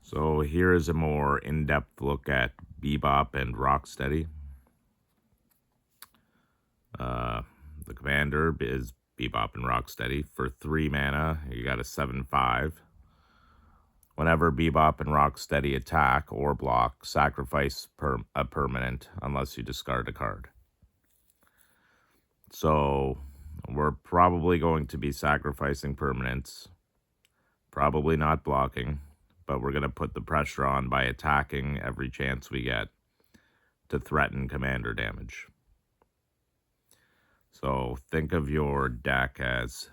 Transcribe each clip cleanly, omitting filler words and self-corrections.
So here is a more in-depth look at Bebop and Rocksteady. The commander is Bebop and Rocksteady. For 3 mana, you got a 7/5. Whenever Bebop and Rocksteady attack or block, sacrifice a permanent unless you discard a card. So we're probably going to be sacrificing permanents, probably not blocking, but we're going to put the pressure on by attacking every chance we get to threaten commander damage. So think of your deck as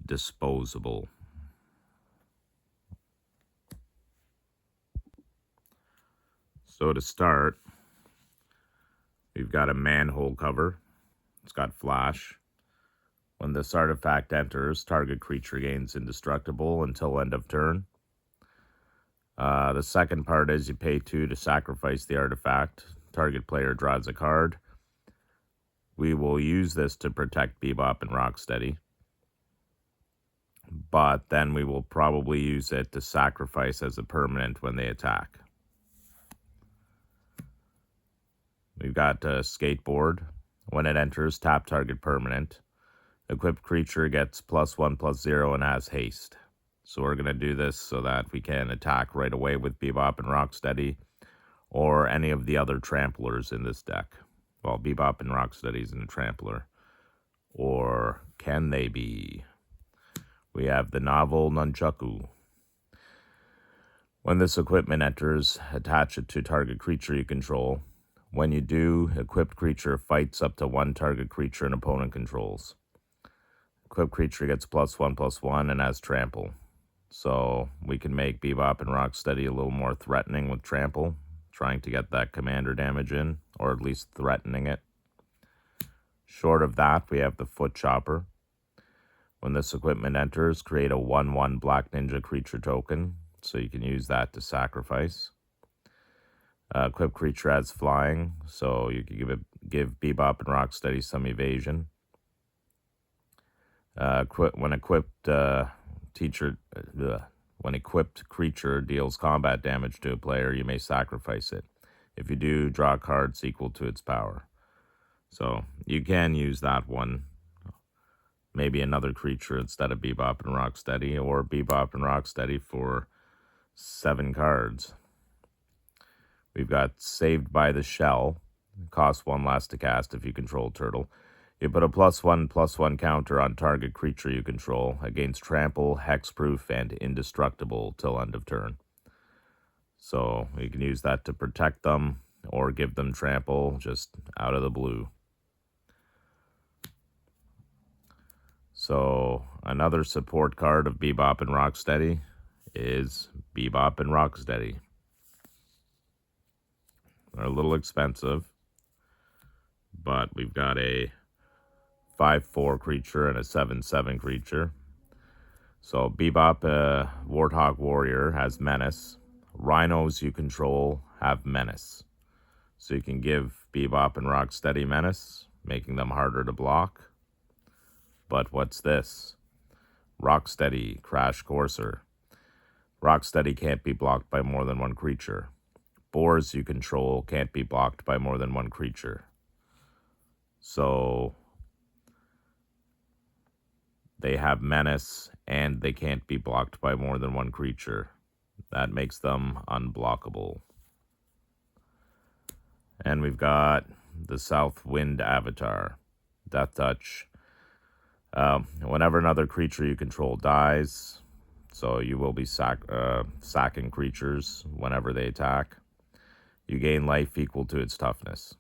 disposable. So to start, we've got a manhole cover. It's got flash. When this artifact enters, target creature gains indestructible until end of turn. The second part is you pay 2 to sacrifice the artifact. Target player draws a card. We will use this to protect Bebop and Rocksteady, but then we will probably use it to sacrifice as a permanent when they attack. We've got a skateboard. When it enters, tap target permanent. Equipped creature gets +1/+0 and has haste. So we're going to do this so that we can attack right away with Bebop and Rocksteady or any of the other tramplers in this deck. Well, Bebop and Rocksteady isn't a trampler. Or can they be? We have the novel Nunchaku. When this equipment enters, attach it to target creature you control. When you do, equipped creature fights up to 1 target creature an opponent controls. Equipped creature gets +1/+1 and has trample. So we can make Bebop and Rocksteady a little more threatening with trample, trying to get that commander damage in, or at least threatening it. Short of that, we have the Foot Chopper. When this equipment enters, create a 1/1 Black Ninja creature token, so you can use that to sacrifice. Equipped creature has flying, so you can give Bebop and Rocksteady some evasion. When equipped creature deals combat damage to a player, you may sacrifice it. If you do, draw cards equal to its power. So you can use that one. Maybe another creature instead of Bebop and Rocksteady, or Bebop and Rocksteady for 7 cards. We've got Saved by the Shell. Costs 1 less to cast if you control turtle. You put a +1/+1 counter on target creature you control against trample, hexproof, and indestructible till end of turn. So you can use that to protect them or give them trample just out of the blue. So another support card of Bebop and Rocksteady is Bebop and Rocksteady. They're a little expensive, but we've got a 5/4 creature and a 7/7 creature. So Bebop, Warthog Warrior, has Menace. Rhinos you control have Menace. So you can give Bebop and Rocksteady Menace, making them harder to block. But what's this? Rocksteady, Crash Courser. Rocksteady can't be blocked by more than 1 creature. Boars you control can't be blocked by more than 1 creature. So they have Menace, and they can't be blocked by more than 1 creature. That makes them unblockable. And we've got the South Wind Avatar, Death Touch. Whenever another creature you control dies, so you will be sacking creatures whenever they attack, you gain life equal to its toughness.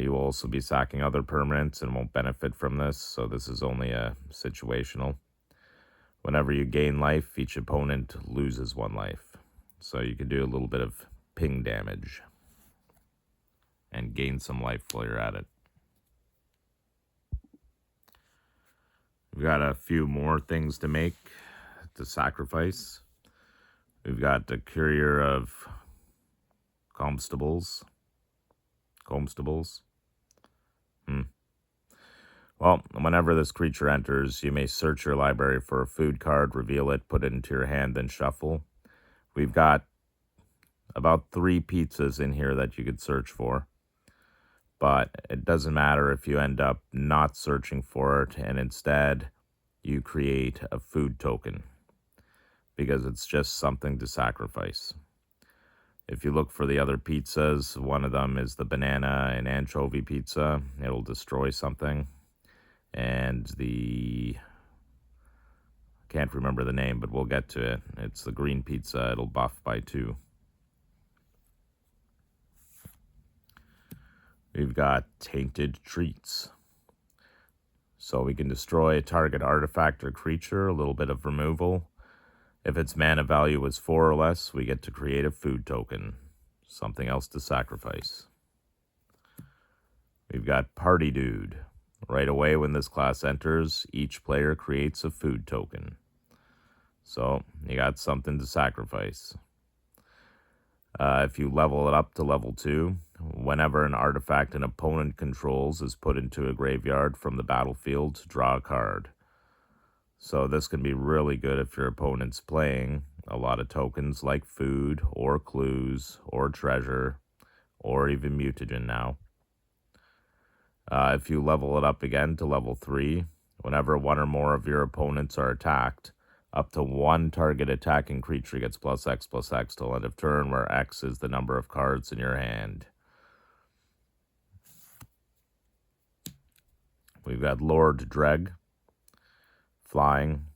You will also be sacking other permanents and won't benefit from this, so this is only a situational. Whenever you gain life, each opponent loses 1 life. So you can do a little bit of ping damage and gain some life while you're at it. We've got a few more things to make to sacrifice. We've got the Courier of Comestables. Well, whenever this creature enters, you may search your library for a food card, reveal it, put it into your hand, then shuffle. We've got about 3 pizzas in here that you could search for, but it doesn't matter if you end up not searching for it and instead you create a food token, because it's just something to sacrifice. If you look for the other pizzas, one of them is the banana and anchovy pizza. It'll destroy something. And can't remember the name, but we'll get to it. It's the green pizza. It'll buff by 2. We've got tainted treats. So we can destroy a target artifact or creature, a little bit of removal. If its mana value is 4 or less, we get to create a food token, something else to sacrifice. We've got Party Dude. Right away when this class enters, each player creates a food token. So you got something to sacrifice. If you level it up to level 2, whenever an artifact an opponent controls is put into a graveyard from the battlefield, draw a card. So this can be really good if your opponent's playing a lot of tokens like food or clues or treasure or even mutagen now. If you level it up again to level 3, whenever one or more of your opponents are attacked, up to 1 target attacking creature gets +X till end of turn, where X is the number of cards in your hand. We've got Lord Dreg. Flying.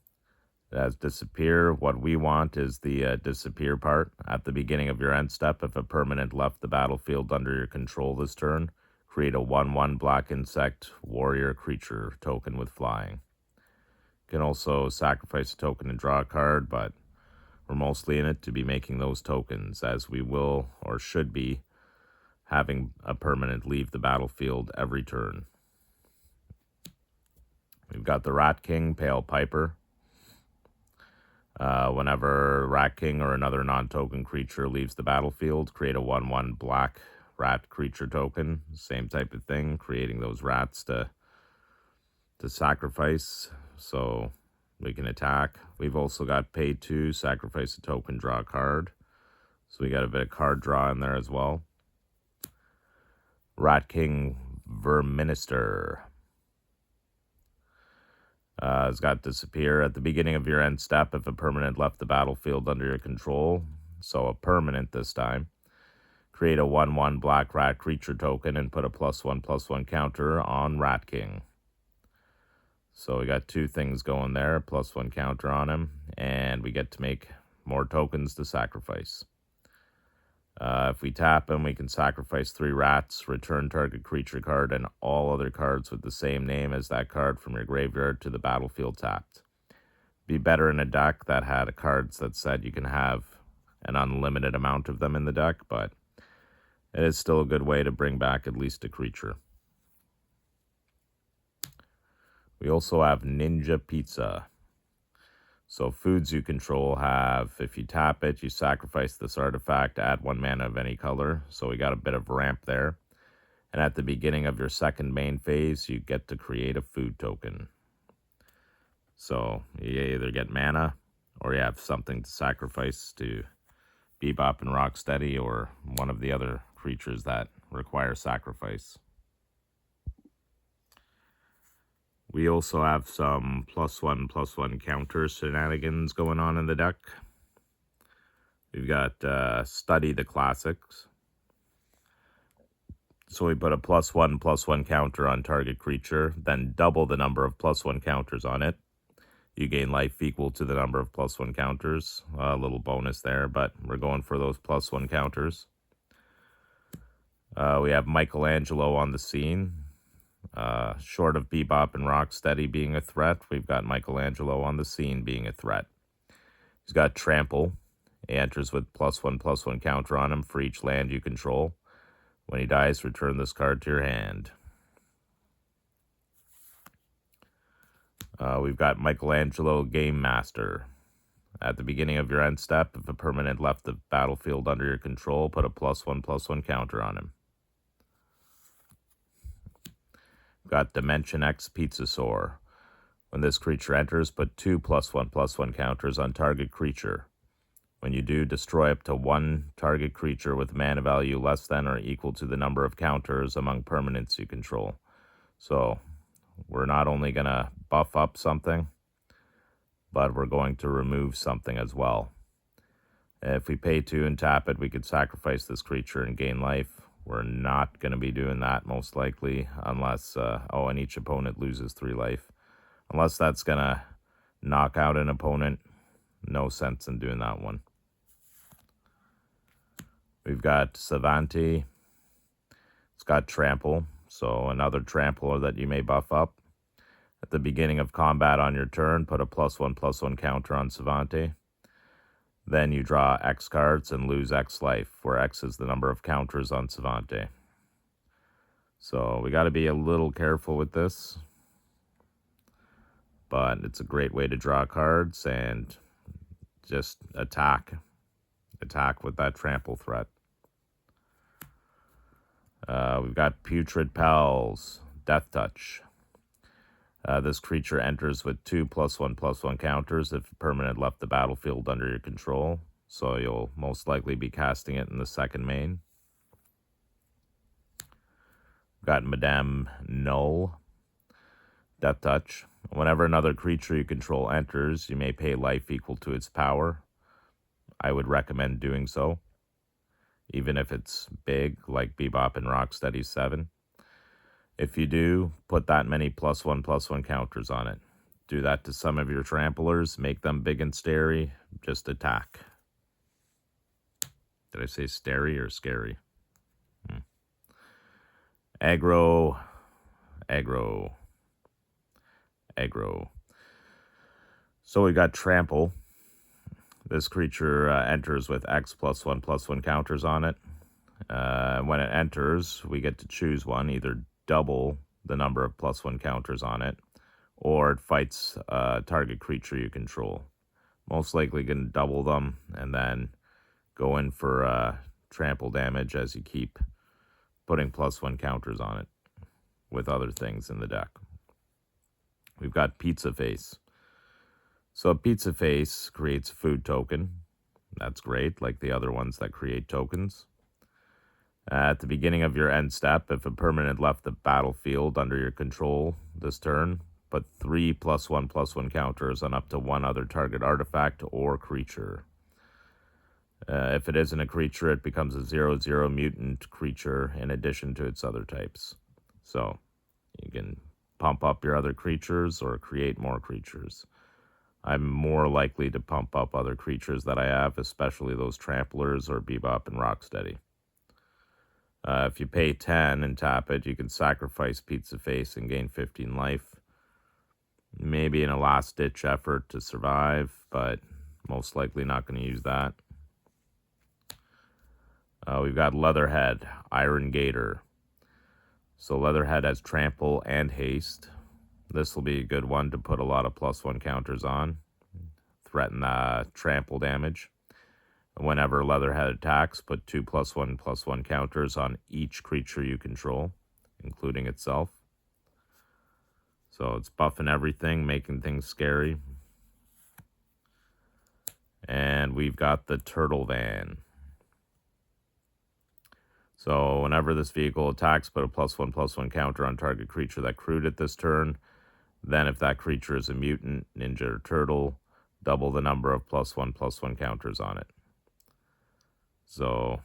It has disappear. What we want is the disappear part. At the beginning of your end step, if a permanent left the battlefield under your control this turn, create a 1/1 black insect warrior creature token with flying. You can also sacrifice a token and draw a card, but we're mostly in it to be making those tokens, as we will or should be having a permanent leave the battlefield every turn. We've got the Rat King, Pale Piper. Whenever Rat King or another non-token creature leaves the battlefield, create a 1/1 black rat creature token. Same type of thing, creating those rats to sacrifice so we can attack. We've also got pay 2, sacrifice a token, draw a card. So we got a bit of card draw in there as well. Rat King Verminister. It's got disappear. At the beginning of your end step, if a permanent left the battlefield under your control, so a permanent this time, create a 1/1 black rat creature token and put a +1/+1 counter on Rat King. So we got 2 things going there, +1 counter on him, and we get to make more tokens to sacrifice. If we tap him, we can sacrifice 3 rats, return target creature card, and all other cards with the same name as that card from your graveyard to the battlefield tapped. Be better in a deck that had cards that said you can have an unlimited amount of them in the deck, but it is still a good way to bring back at least a creature. We also have Ninja Pizza. So foods you control have, if you tap it, you sacrifice this artifact, add 1 mana of any color. So we got a bit of ramp there. And at the beginning of your second main phase, you get to create a food token. So you either get mana or you have something to sacrifice to Bebop and Rocksteady or one of the other creatures that require sacrifice. We also have some +1/+1 counter shenanigans going on in the deck. We've got Study the Classics. So we put a +1/+1 counter on target creature, then double the number of +1 counters on it. You gain life equal to the number of +1 counters. A little bonus there, but we're going for those +1 counters. We have Michelangelo on the scene. Short of Bebop and Rocksteady being a threat, we've got Michelangelo on the scene being a threat. He's got Trample. He enters with +1/+1 counter on him for each land you control. When he dies, return this card to your hand. We've got Michelangelo Game Master. At the beginning of your end step, if a permanent left the battlefield under your control, put a +1/+1 counter on him. Got Dimension X Pizzasaur. When this creature enters, put 2 +1/+1 counters on target creature. When you do, destroy up to one target creature with mana value less than or equal to the number of counters among permanents you control. So we're not only going to buff up something, but we're going to remove something as well. If we pay 2 and tap it, we could sacrifice this creature and gain life. We're not going to be doing that most likely unless, and each opponent loses 3 life. Unless that's going to knock out an opponent, no sense in doing that one. We've got Savante. It's got Trample, so another Trampler that you may buff up. At the beginning of combat on your turn, put a +1/+1 counter on Savante. Then you draw X cards and lose X life, where X is the number of counters on Savante. So we got to be a little careful with this. But it's a great way to draw cards and just attack. Attack with that trample threat. We've got Putrid Pals, Death Touch. This creature enters with 2 +1/+1 counters if a permanent left the battlefield under your control. So you'll most likely be casting it in the second main. We've got Madame Null, Death Touch. Whenever another creature you control enters, you may pay life equal to its power. I would recommend doing so, even if it's big, like Bebop and Rocksteady 7. If you do, put that many +1/+1 counters on it. Do that to some of your tramplers, make them big and scary, just attack. Did I say stary or scary? Aggro. So we got Trample. This creature enters with X +1/+1 counters on it. When it enters, we get to choose one, either double the number of +1 counters on it, or it fights a target creature you control. Most likely going to double them and then go in for trample damage as you keep putting +1 counters on it with other things in the deck. We've got Pizza Face. So Pizza Face creates a food token. That's great, like the other ones that create tokens. At the beginning of your end step, if a permanent left the battlefield under your control this turn, put 3 +1/+1 counters on up to one other target artifact or creature. If it isn't a creature, it becomes a 0/0 mutant creature in addition to its other types. So you can pump up your other creatures or create more creatures. I'm more likely to pump up other creatures that I have, especially those tramplers or Bebop and Rocksteady. If you pay 10 and tap it, you can sacrifice Pizza Face and gain 15 life. Maybe in a last-ditch effort to survive, but most likely not going to use that. We've got Leatherhead, Iron Gator. So Leatherhead has Trample and Haste. This will be a good one to put a lot of +1 counters on. Threaten trample damage. Whenever Leatherhead attacks, put 2 +1/+1 counters on each creature you control, including itself. So it's buffing everything, making things scary. And we've got the Turtle Van. So whenever this vehicle attacks, put a +1/+1 counter on target creature that crewed it this turn. Then if that creature is a mutant, ninja, or turtle, double the number of +1/+1 counters on it. So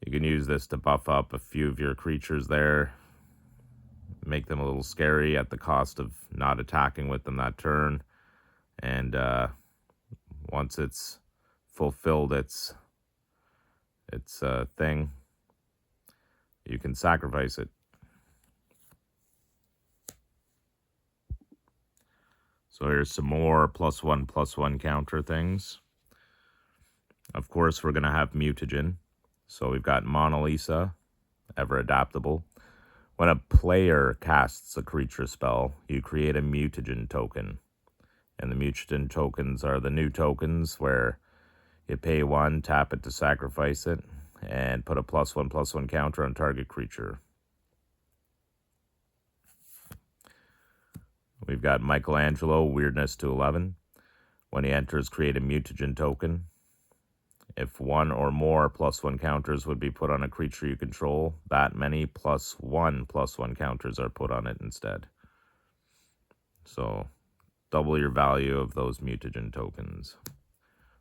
you can use this to buff up a few of your creatures there, make them a little scary at the cost of not attacking with them that turn. And once it's fulfilled its thing, you can sacrifice it. So here's some more +1/+1 counter things. Of course, we're going to have mutagen. So we've got Mona Lisa, ever adaptable. When a player casts a creature spell, you create a mutagen token. And the mutagen tokens are the new tokens where you pay 1, tap it to sacrifice it, and put a +1/+1 counter on target creature. We've got Michelangelo, Weirdness to 11. When he enters, create a mutagen token. If one or more +1 counters would be put on a creature you control, that many +1/+1 counters are put on it instead. So double your value of those mutagen tokens,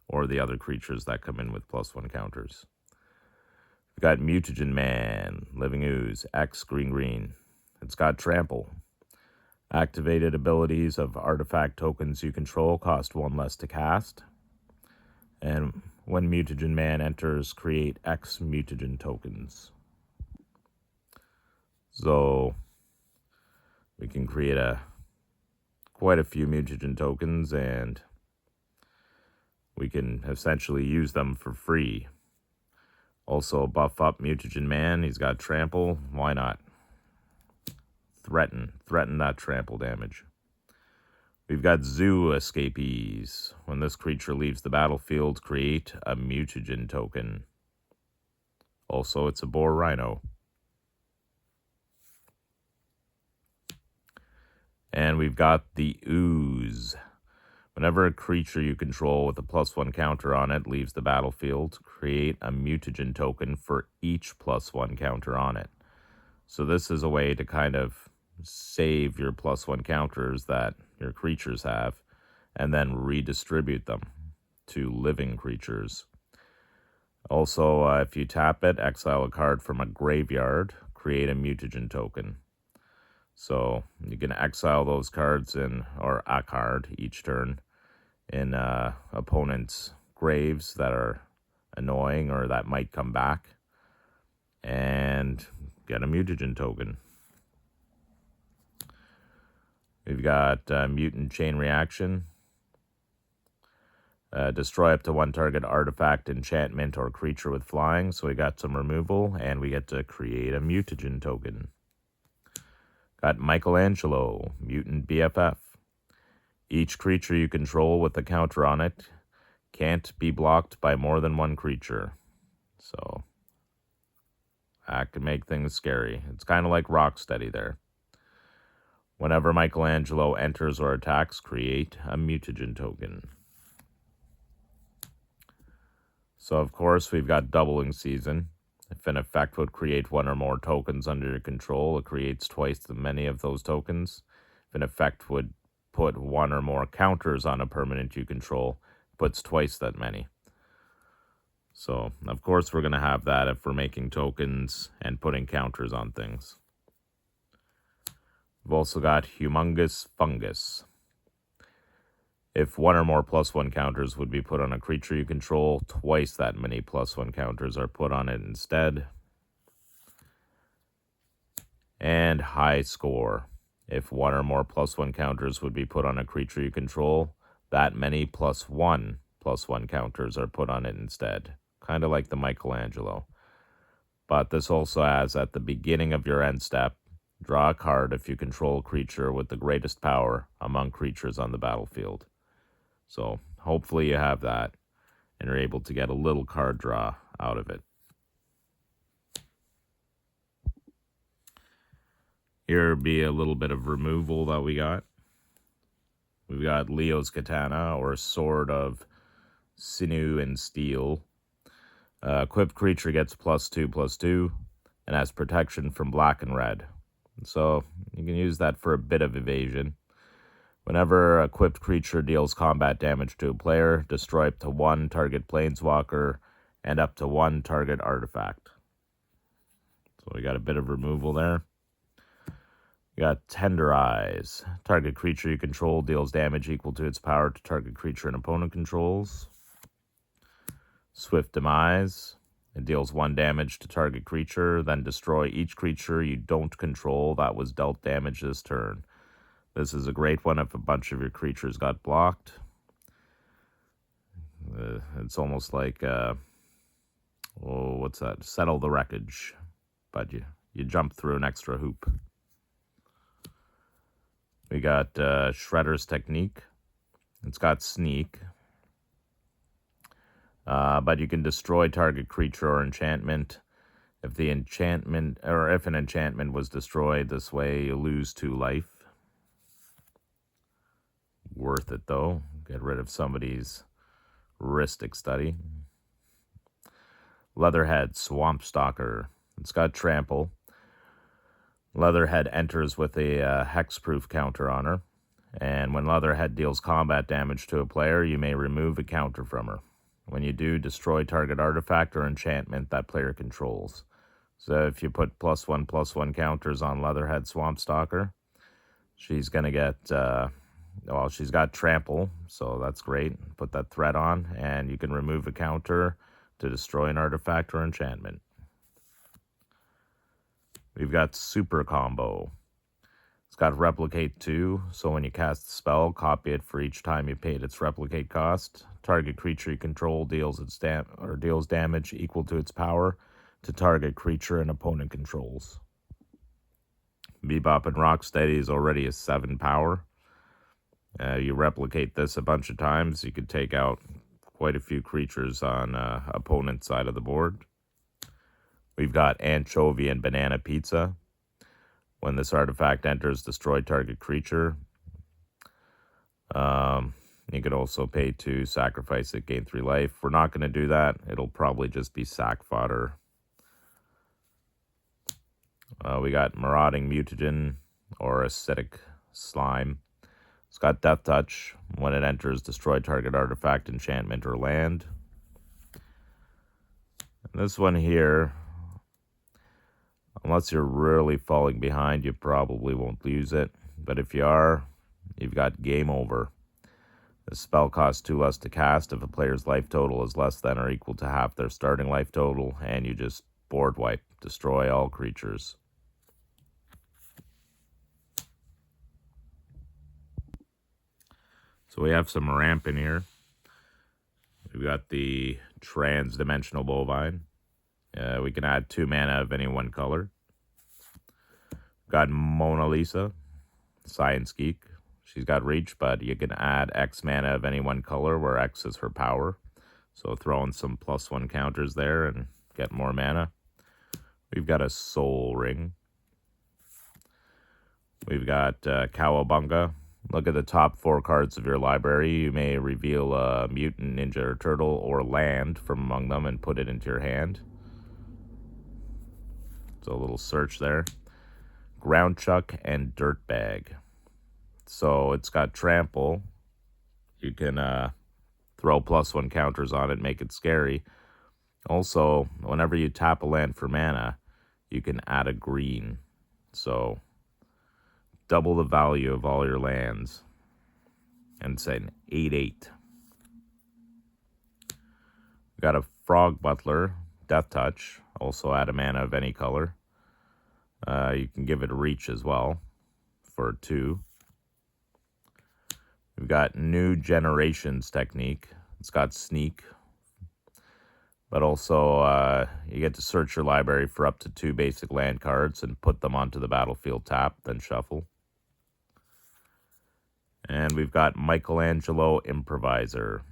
or the other creatures that come in with +1 counters. We've got Mutagen Man, Living Ooze, X green. It's got Trample. Activated abilities of artifact tokens you control cost 1 less to cast. And when Mutagen Man enters, create X mutagen tokens. So we can create quite a few mutagen tokens, and we can essentially use them for free. Also buff up Mutagen Man. He's got Trample. Why not? Threaten that trample damage. We've got Zoo Escapees. When this creature leaves the battlefield, create a mutagen token. Also, it's a Boar Rhino. And we've got the Ooze. Whenever a creature you control with a +1 counter on it leaves the battlefield, create a mutagen token for each +1 counter on it. So this is a way to kind of save your +1 counters that your creatures have, and then redistribute them to living creatures. Also, if you tap it, exile a card from a graveyard, create a mutagen token. So you can exile those cards or a card each turn in opponents' graves that are annoying or that might come back, and get a mutagen token. We've got Mutant Chain Reaction. Destroy up to 1 target artifact, enchantment, or creature with flying. So we got some removal, and we get to create a mutagen token. Got Michelangelo, Mutant BFF. Each creature you control with a counter on it can't be blocked by more than 1 creature. So that can make things scary. It's kind of like Rocksteady there. Whenever Michelangelo enters or attacks, create a mutagen token. So, of course, we've got Doubling Season. If an effect would create 1 or more tokens under your control, it creates twice the many of those tokens. If an effect would put 1 or more counters on a permanent you control, it puts twice that many. So, of course, we're going to have that if we're making tokens and putting counters on things. We've also got Humongous Fungus. If 1 or more +1 counters would be put on a creature you control, twice that many +1 counters are put on it instead. And High Score. If 1 or more +1 counters would be put on a creature you control, that many +1 counters are put on it instead. Kind of like the Michelangelo. But this also has, at the beginning of your end step, draw a card if you control a creature with the greatest power among creatures on the battlefield. So hopefully you have that and are able to get a little card draw out of it. Here would be a little bit of removal that we got. We've got Leo's Katana, or Sword of Sinew and Steel. Equipped creature gets +2/+2 and has protection from black and red. So you can use that for a bit of evasion. Whenever a equipped creature deals combat damage to a player, destroy up to 1 target planeswalker and up to 1 target artifact. So we got a bit of removal there. We got Tender Eyes. Target creature you control deals damage equal to its power to target creature an opponent controls. Swift Demise. It deals 1 damage to target creature, then destroy each creature you don't control that was dealt damage this turn. This is a great one if a bunch of your creatures got blocked. It's almost like, what's that? Settle the Wreckage. But you jump through an extra hoop. We got Shredder's Technique. It's got Sneak. But you can destroy target creature or enchantment. If an enchantment was destroyed this way, you lose 2 life. Worth it though. get rid of somebody's Ristic Study. Leatherhead, Swamp Stalker. It's got Trample. Leatherhead enters with a hexproof counter on her. And when Leatherhead deals combat damage to a player, you may remove a counter from her. When you do, destroy target artifact or enchantment that player controls. So if you put +1/+1 counters on Leatherhead Swamp Stalker, she's going to get, well, she's got Trample, so that's great. Put that threat on, and you can remove a counter to destroy an artifact or enchantment. We've got Super Combo. It's got Replicate 2, so when you cast the spell, copy it for each time you paid its Replicate cost. Target creature you control deals damage equal to its power to target creature and opponent controls. Bebop and Rocksteady is already a 7 power. You replicate this a bunch of times, you could take out quite a few creatures on opponent's side of the board. We've got Anchovy and Banana Pizza. When this artifact enters, destroy target creature. You could also pay 2, sacrifice it, gain 3 life. We're not going to do that. It'll probably just be sack fodder. We got Marauding Mutagen or Acidic Slime. It's got Death Touch. When it enters, destroy target artifact, enchantment, or land. And this one here, unless you're really falling behind, you probably won't use it. But if you are, you've got Game Over. The spell costs 2 less to cast if a player's life total is less than or equal to half their starting life total, and you just board wipe, destroy all creatures. So we have some ramp in here. We've got the Trans-Dimensional Bovine. We can add 2 mana of any one color. Got Mona Lisa, Science Geek. She's got reach, but you can add X mana of any one color where X is her power. So throw in some +1 counters there and get more mana. We've got a Soul Ring. We've got Cowabunga. Look at the top 4 cards of your library. You may reveal a mutant, ninja, or turtle, or land from among them and put it into your hand. So a little search there. Ground Chuck and Dirtbag. So it's got Trample. You can throw +1 counters on it, make it scary. Also, whenever you tap a land for mana, you can add a green. So double the value of all your lands. And it's an 8/8. We got a Frog Butler, Death Touch. Also add a mana of any color. You can give it a reach as well for 2. We've got New Generations Technique. It's got Sneak. But also, you get to search your library for up to 2 basic land cards and put them onto the battlefield tap, then shuffle. And we've got Michelangelo Improviser.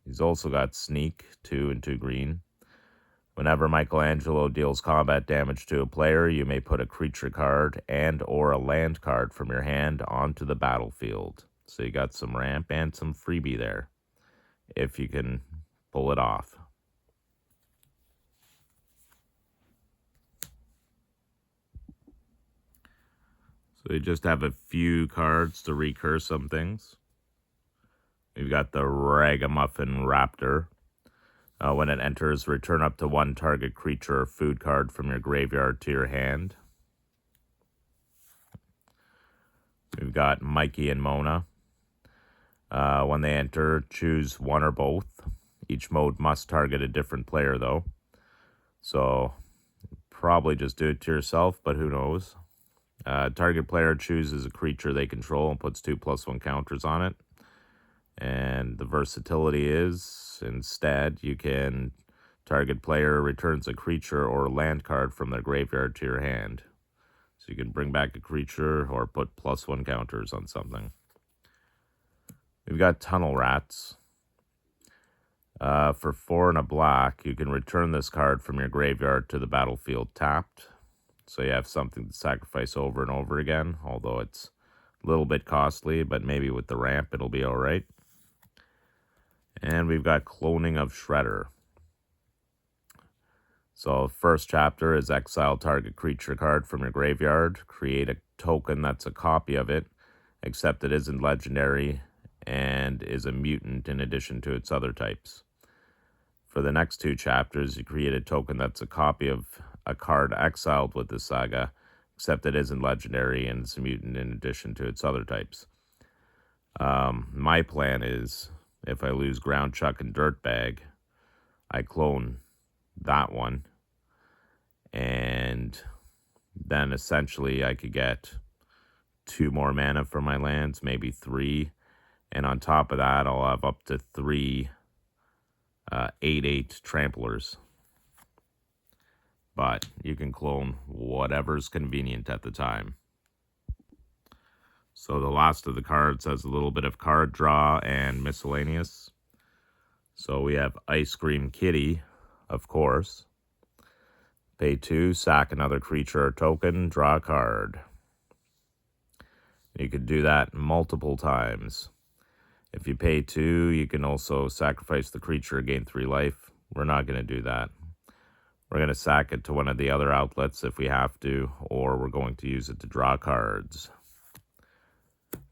He's also got Sneak, 2 and 2 green. Whenever Michelangelo deals combat damage to a player, you may put a creature card and or a land card from your hand onto the battlefield. So you got some ramp and some freebie there, if you can pull it off. So we just have a few cards to recur some things. We've got the Ragamuffin Raptor. When it enters, return up to 1 target creature or food card from your graveyard to your hand. We've got Mikey and Mona. When they enter, choose 1 or both. Each mode must target a different player, though. So probably just do it to yourself, but who knows. Target player chooses a creature they control and puts 2 +1 counters on it. And the versatility is, instead, you can target player returns a creature or land card from their graveyard to your hand. So you can bring back a creature or put +1 counters on something. We've got Tunnel Rats. For 4 and a black, you can return this card from your graveyard to the battlefield tapped. So you have something to sacrifice over and over again, although it's a little bit costly, but maybe with the ramp it'll be alright. And we've got Cloning of Shredder. So first chapter is exile target creature card from your graveyard. Create a token that's a copy of it, except it isn't legendary and is a mutant in addition to its other types. For the next 2 chapters, you create a token that's a copy of a card exiled with this saga, except it isn't legendary and it's a mutant in addition to its other types. My plan is, if I lose Ground Chuck and Dirtbag, I clone that one, and then essentially I could get 2 more mana for my lands, maybe 3, and on top of that I'll have up to 3 8/8 tramplers. But you can clone whatever's convenient at the time. So the last of the cards has a little bit of card draw and miscellaneous. So we have Ice Cream Kitty, of course. Pay 2, sack another creature or token, draw a card. You could do that multiple times. If you pay 2, you can also sacrifice the creature, gain 3 life. We're not going to do that. We're going to sack it to one of the other outlets if we have to, or we're going to use it to draw cards.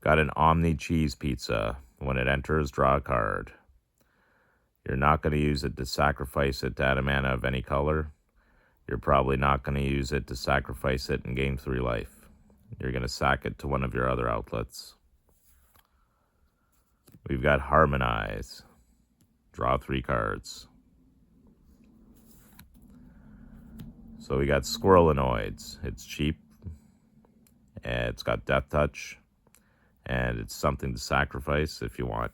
Got an Omni Cheese Pizza. When it enters, draw a card. You're not going to use it to sacrifice it to add a mana of any color. You're probably not going to use it to sacrifice it and gain 3 life. You're going to sack it to one of your other outlets. We've got Harmonize. Draw 3 cards. So we got Squirrelinoids. It's cheap. It's got Death Touch. And it's something to sacrifice if you want.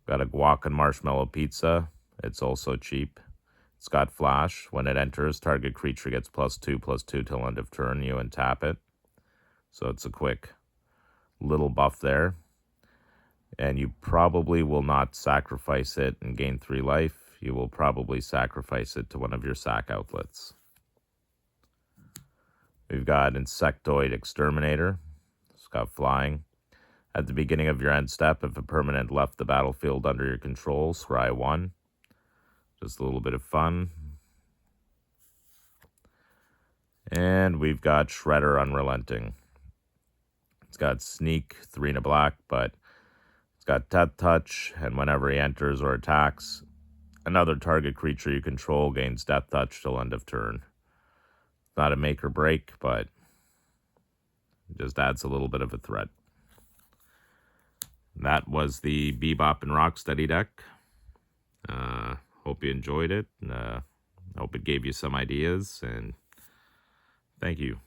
Got a Guac and Marshmallow Pizza. It's also cheap. It's got Flash. When it enters, target creature gets +2/+2 till end of turn. You untap it. So it's a quick little buff there. And you probably will not sacrifice it and gain 3 life. You will probably sacrifice it to one of your sack outlets. We've got Insectoid Exterminator. It's got flying. At the beginning of your end step, if a permanent left the battlefield under your control, scry 1. Just a little bit of fun. And we've got Shredder Unrelenting. It's got Sneak, 3 and a black, but it's got Death Touch, and whenever he enters or attacks, another target creature you control gains Death Touch till end of turn. Not a make or break, but it just adds a little bit of a threat. That was the Bebop and Rocksteady deck. Hope you enjoyed it. Hope it gave you some ideas, and thank you.